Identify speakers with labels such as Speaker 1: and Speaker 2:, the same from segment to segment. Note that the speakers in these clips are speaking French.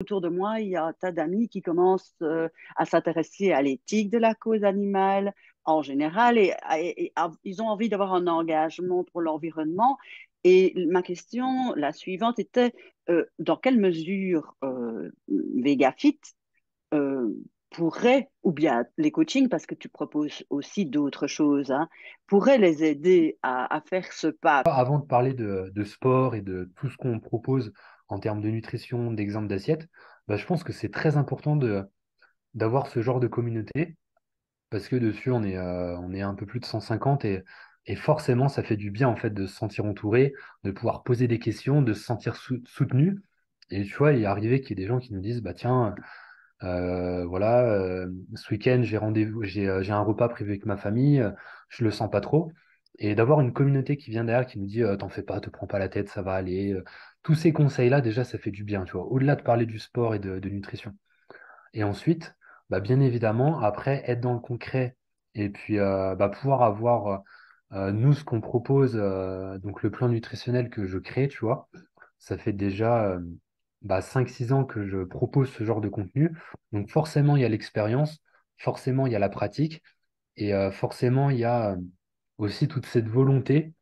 Speaker 1: Autour de moi, il y a un tas d'amis qui commencent à s'intéresser à l'éthique de la cause animale en général ils ont envie d'avoir un engagement pour l'environnement. Et ma question, la suivante, était dans quelle mesure VegaFit euh, pourrait, ou bien les coachings, parce que tu proposes aussi d'autres choses, hein, pourraient les aider à faire ce pas.
Speaker 2: Avant de parler de sport et de tout ce qu'on propose en termes de nutrition, d'exemple d'assiette, bah, je pense que c'est très important d'avoir ce genre de communauté parce que dessus, on est un peu plus de 150 et forcément, ça fait du bien en fait de se sentir entouré, de pouvoir poser des questions, de se sentir soutenu. Et tu vois, il est arrivé qu'il y ait des gens qui nous disent, bah tiens, voilà, ce week-end, j'ai rendez-vous, j'ai un repas prévu avec ma famille, je le sens pas trop. Et d'avoir une communauté qui vient derrière, qui nous dit, t'en fais pas, te prends pas la tête, ça va aller. Tous ces conseils-là, déjà, ça fait du bien, tu vois, au-delà de parler du sport et de nutrition. Et ensuite, bah, bien évidemment, après, être dans le concret et puis bah, pouvoir avoir, nous, ce qu'on propose, donc le plan nutritionnel que je crée, tu vois, ça fait déjà bah, 5-6 ans que je propose ce genre de contenu. Donc forcément, il y a l'expérience, forcément, il y a la pratique et forcément, il y a aussi toute cette volonté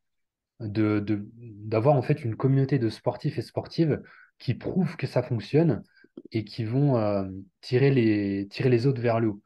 Speaker 2: d'avoir en fait une communauté de sportifs et sportives qui prouvent que ça fonctionne et qui vont tirer les autres vers le haut.